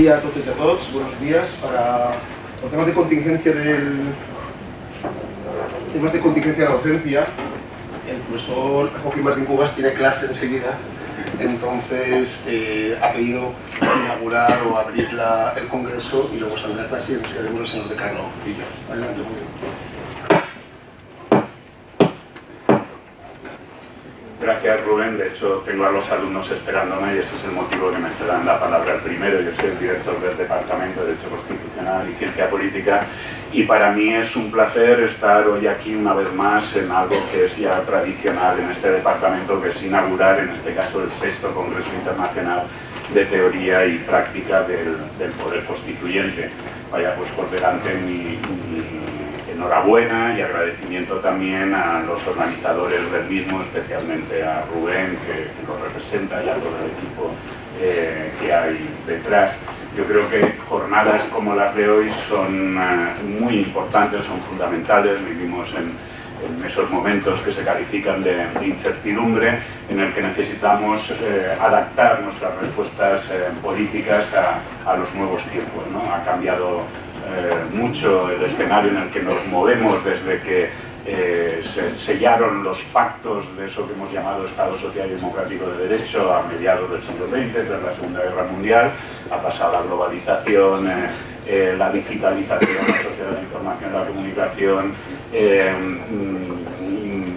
dia a totes i a tots, buenos días. Por temas de contingencia de la docencia, el profesor Joaquín Martín Cubas tiene clase enseguida, entonces ha pedido inaugurar o abrir el congreso y luego saldrá la clase y nos quedaremos el señor decano y yo. Adelante, Gracias, Rubén. De hecho, tengo a los alumnos esperándome y ese es el motivo que me dan la palabra el primero. Yo soy el director del Departamento de Derecho Constitucional y Ciencia Política y para mí es un placer estar hoy aquí una vez más en algo que es ya tradicional en este departamento, que es inaugurar, en este caso, el 6º Congreso Internacional de Teoría y Práctica del Poder Constituyente. Vaya, pues por delante mi enhorabuena y agradecimiento también a los organizadores del mismo, especialmente a Rubén, que lo representa, y a todo el equipo que hay detrás. Yo creo que jornadas como las de hoy son muy importantes, son fundamentales. Vivimos en esos momentos que se califican de incertidumbre, en el que necesitamos adaptar nuestras respuestas políticas a los nuevos tiempos, ¿no? Ha cambiado mucho el escenario en el que nos movemos desde que se sellaron los pactos de eso que hemos llamado Estado Social y Democrático de Derecho a mediados del siglo XX, tras la Segunda Guerra Mundial. Ha pasado la globalización, la digitalización, la sociedad de la información y la comunicación,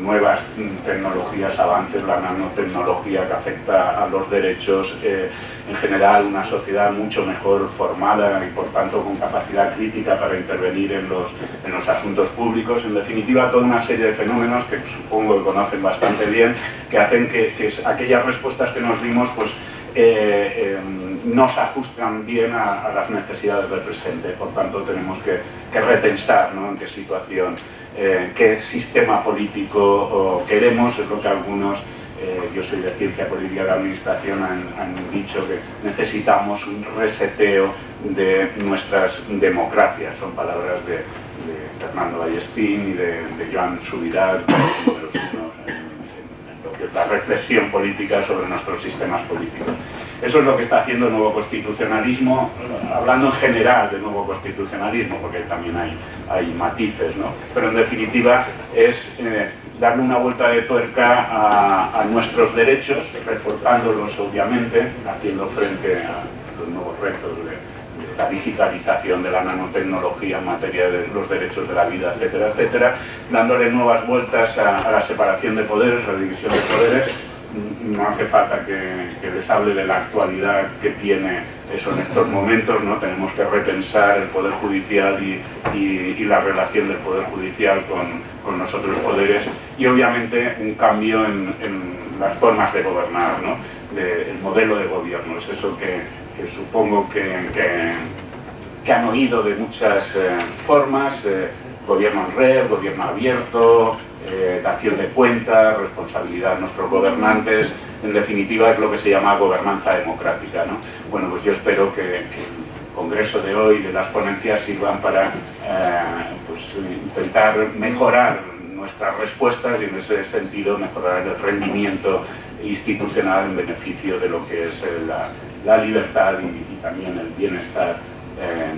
nuevas tecnologías, avances, la nanotecnología que afecta a los derechos, en general una sociedad mucho mejor formada y por tanto con capacidad crítica para intervenir en los asuntos públicos. En definitiva, toda una serie de fenómenos que supongo que conocen bastante bien, que hacen que aquellas respuestas que nos dimos pues, no se ajustan bien a las necesidades del presente. Por tanto, tenemos que repensar, ¿no?, en qué situación, qué sistema político queremos. Es lo que algunos, yo soy de Ciencia Política de la Administración, han dicho que necesitamos un reseteo de nuestras democracias. Son palabras de Fernando Vallespín y de Joan Subirats, números unos en lo que es la reflexión política sobre nuestros sistemas políticos. Eso es lo que está haciendo el nuevo constitucionalismo, hablando en general de nuevo constitucionalismo, porque también hay matices, ¿no? Pero en definitiva es darle una vuelta de tuerca a nuestros derechos, reforzándolos obviamente, haciendo frente a los nuevos retos de la digitalización, de la nanotecnología en materia de los derechos de la vida, etcétera, etcétera, dándole nuevas vueltas a la separación de poderes, a la división de poderes. No hace falta que les hable de la actualidad que tiene eso en estos momentos, ¿no? Tenemos que repensar el Poder Judicial y la relación del Poder Judicial con los otros poderes, y obviamente un cambio en las formas de gobernar, ¿no? El modelo de gobierno. Es eso que supongo que han oído de muchas formas, gobierno en red, gobierno abierto, dación de cuentas, responsabilidad de nuestros gobernantes. En definitiva es lo que se llama gobernanza democrática, ¿no? Bueno, pues yo espero que el congreso de hoy, de las ponencias, sirvan para pues, intentar mejorar nuestras respuestas y en ese sentido mejorar el rendimiento institucional en beneficio de lo que es la libertad y también el bienestar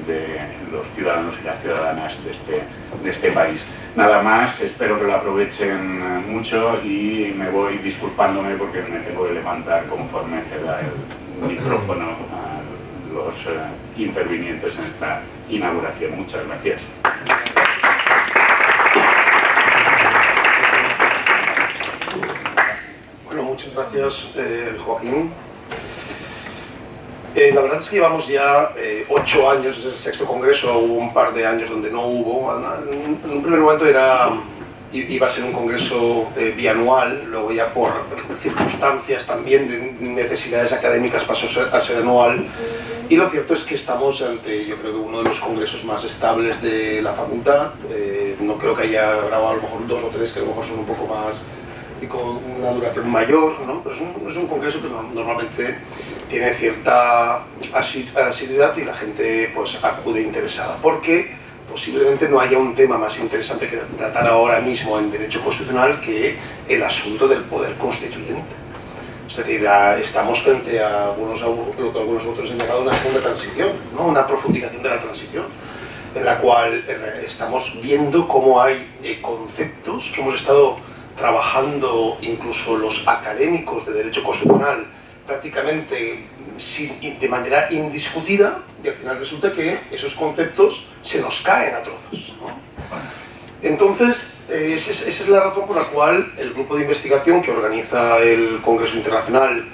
de los ciudadanos y las ciudadanas de este país. Nada más, espero que lo aprovechen mucho y me voy disculpándome porque me tengo que levantar conforme se da el micrófono a los intervinientes en esta inauguración. Muchas gracias. Bueno, muchas gracias, Joaquín. La verdad es que llevamos ya 8 años, es el 6º congreso, hubo un par de años donde no hubo. En un primer momento iba a ser un congreso bianual, luego ya por circunstancias también de necesidades académicas pasó a ser anual. Y lo cierto es que estamos ante, yo creo que uno de los congresos más estables de la facultad. No creo que haya grabado a lo mejor 2 o 3 que a lo mejor son un poco más y con una duración mayor, ¿no? Pero es un congreso que normalmente tiene cierta asiduidad y la gente pues acude interesada, porque posiblemente no haya un tema más interesante que tratar ahora mismo en derecho constitucional que el asunto del poder constituyente. O Es decir, estamos frente a lo que algunos autores han llamado una segunda transición, ¿no? Una profundización de la transición, en la cual estamos viendo cómo hay conceptos que hemos estado trabajando incluso los académicos de derecho constitucional prácticamente de manera indiscutida, y al final resulta que esos conceptos se nos caen a trozos, ¿no? Entonces, esa es la razón por la cual el grupo de investigación que organiza el Congreso Internacional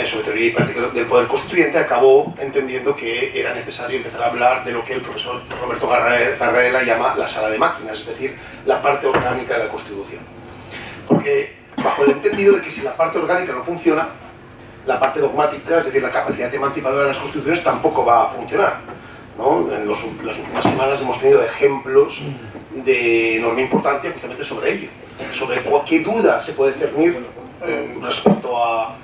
sobre Teoría y Práctica del Poder Constituyente acabó entendiendo que era necesario empezar a hablar de lo que el profesor Roberto Garrela llama la sala de máquinas, es decir, la parte orgánica de la Constitución. Porque bajo el entendido de que si la parte orgánica no funciona, la parte dogmática, es decir, la capacidad emancipadora de las constituciones, tampoco va a funcionar, ¿no? En las últimas semanas hemos tenido ejemplos de enorme importancia justamente sobre ello, sobre cualquier duda se puede cernir respecto a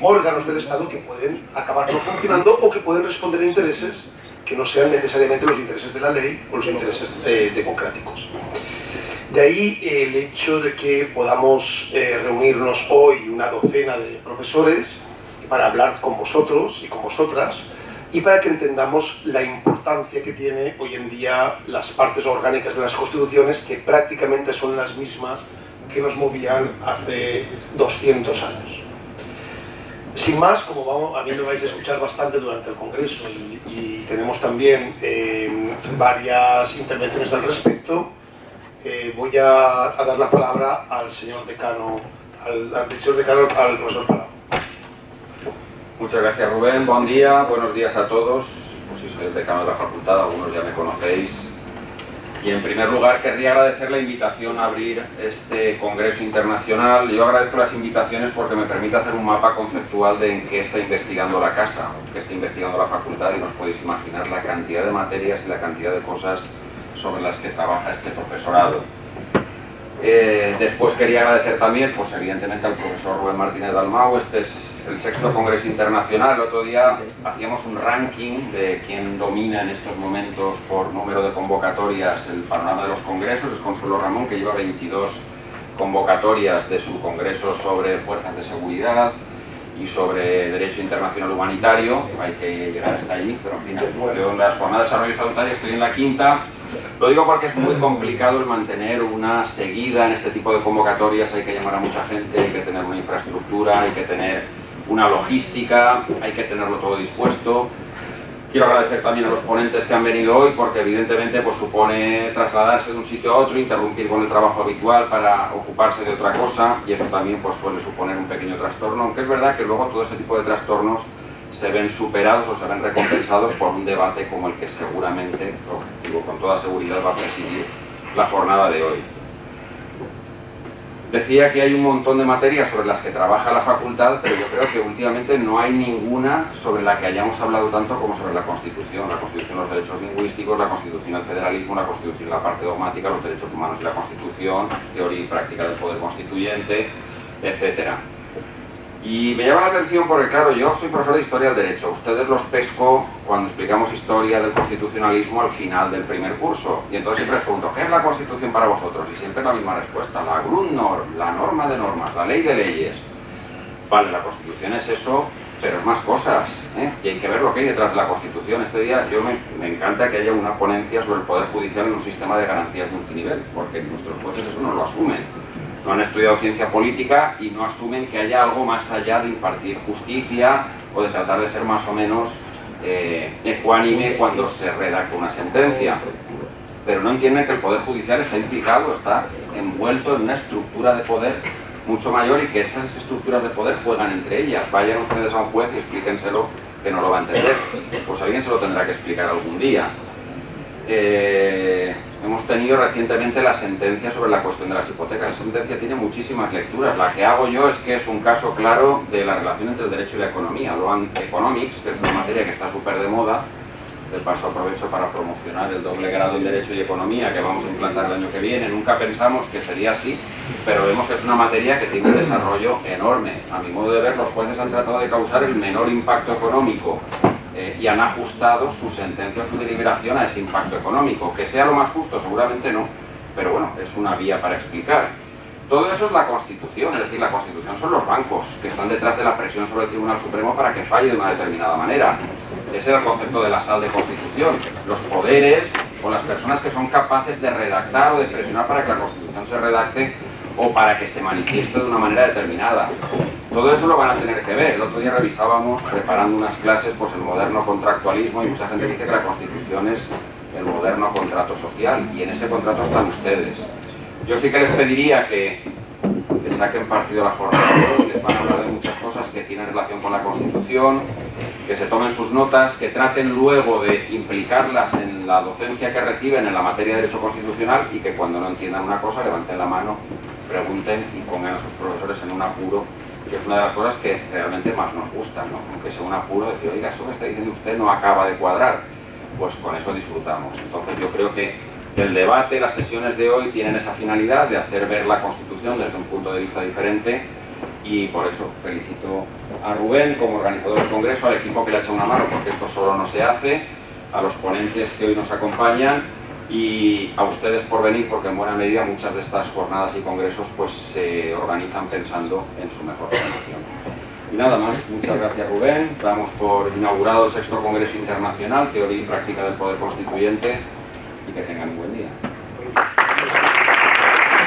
órganos del Estado que pueden acabar no funcionando o que pueden responder a intereses que no sean necesariamente los intereses de la ley o los intereses democráticos. De ahí el hecho de que podamos reunirnos hoy una docena de profesores para hablar con vosotros y con vosotras y para que entendamos la importancia que tiene hoy en día las partes orgánicas de las constituciones, que prácticamente son las mismas que nos movían hace 200 años. Sin más, como a mí me vais a escuchar bastante durante el Congreso y tenemos también varias intervenciones al respecto, voy a dar la palabra al señor decano, al profesor Palau. Muchas gracias, Rubén. Buen día, buenos días a todos. Pues sí, soy el decano de la facultad, algunos ya me conocéis. Y en primer lugar querría agradecer la invitación a abrir este Congreso Internacional. Yo agradezco las invitaciones porque me permite hacer un mapa conceptual de en qué está investigando la casa, qué está investigando la facultad, y nos podéis imaginar la cantidad de materias y la cantidad de cosas sobre las que trabaja este profesorado. Después quería agradecer también, pues evidentemente, al profesor Rubén Martínez Dalmau. Este es el 6º Congreso Internacional. El otro día hacíamos un ranking de quién domina en estos momentos por número de convocatorias el panorama de los congresos. Es Consuelo Ramón, que lleva 22 convocatorias de su congreso sobre fuerzas de seguridad y sobre derecho internacional humanitario. Hay que llegar hasta allí, pero en fin, yo en las jornadas de desarrollo estatutario estoy en la 5ª. Lo digo porque es muy complicado el mantener una seguida en este tipo de convocatorias. Hay que llamar a mucha gente, hay que tener una infraestructura, hay que tener una logística, hay que tenerlo todo dispuesto. Quiero agradecer también a los ponentes que han venido hoy, porque evidentemente pues supone trasladarse de un sitio a otro, interrumpir con el trabajo habitual para ocuparse de otra cosa, y eso también pues suele suponer un pequeño trastorno, aunque es verdad que luego todo ese tipo de trastornos se ven superados o se ven recompensados por un debate como el que seguramente, digo con toda seguridad, va a presidir la jornada de hoy. Decía que hay un montón de materias sobre las que trabaja la facultad, pero yo creo que últimamente no hay ninguna sobre la que hayamos hablado tanto como sobre la Constitución. La Constitución, los derechos lingüísticos, la Constitución, el federalismo, la Constitución, la parte dogmática, los derechos humanos y la Constitución, teoría y práctica del poder constituyente, etc. Y me llama la atención porque, claro, yo soy profesor de Historia del Derecho. Ustedes los pesco cuando explicamos historia del constitucionalismo al final del primer curso. Y entonces siempre les pregunto, ¿qué es la Constitución para vosotros? Y siempre la misma respuesta, la Grundnorm, la norma de normas, la ley de leyes. Vale, la Constitución es eso, pero es más cosas, ¿eh? Y hay que ver lo que hay detrás de la Constitución. Este día me encanta que haya una ponencia sobre el Poder Judicial en un sistema de garantías multinivel, porque nuestros jueces eso no lo asumen. No han estudiado ciencia política y no asumen que haya algo más allá de impartir justicia o de tratar de ser más o menos ecuánime cuando se redacta una sentencia. Pero no entienden que el Poder Judicial está implicado, está envuelto en una estructura de poder mucho mayor y que esas estructuras de poder juegan entre ellas. Vayan ustedes a un juez y explíquenselo, que no lo va a entender. Pues alguien se lo tendrá que explicar algún día. Hemos tenido recientemente la sentencia sobre la cuestión de las hipotecas. Esa sentencia tiene muchísimas lecturas. La que hago yo es que es un caso claro de la relación entre el derecho y la economía. Loan Economics, que es una materia que está súper de moda. De paso aprovecho para promocionar el doble grado en Derecho y Economía que vamos a implantar el año que viene. Nunca pensamos que sería así, pero vemos que es una materia que tiene un desarrollo enorme. A mi modo de ver, los jueces han tratado de causar el menor impacto económico y han ajustado su sentencia o su deliberación a ese impacto económico. Que sea lo más justo, seguramente no, pero bueno, es una vía para explicar. Todo eso es la Constitución, es decir, la Constitución son los bancos que están detrás de la presión sobre el Tribunal Supremo para que falle de una determinada manera. Ese era el concepto de la sal de Constitución. Los poderes o las personas que son capaces de redactar o de presionar para que la Constitución se redacte o para que se manifieste de una manera determinada. Todo eso lo van a tener que ver. El otro día revisábamos, preparando unas clases, pues el moderno contractualismo, y mucha gente dice que la Constitución es el moderno contrato social, y en ese contrato están ustedes. Yo sí que les pediría que saquen partido a la jornada de hoy, les van a hablar de muchas cosas que tienen relación con la Constitución, que se tomen sus notas, que traten luego de implicarlas en la docencia que reciben en la materia de Derecho Constitucional, y que cuando no entiendan una cosa levanten la mano, pregunten y pongan a sus profesores en un apuro, que es una de las cosas que realmente más nos gusta, ¿no? Aunque sea un apuro, decir, oiga, eso que está diciendo usted no acaba de cuadrar, pues con eso disfrutamos. Entonces yo creo que el debate, las sesiones de hoy tienen esa finalidad de hacer ver la Constitución desde un punto de vista diferente, y por eso felicito a Rubén como organizador del Congreso, al equipo que le ha echado una mano, porque esto solo no se hace, a los ponentes que hoy nos acompañan y a ustedes por venir, porque en buena medida muchas de estas jornadas y congresos pues se organizan pensando en su mejor formación. Y nada más, muchas gracias Rubén, damos por inaugurado el 6º Congreso Internacional, Teoría y Práctica del Poder Constituyente, y que tengan un buen día.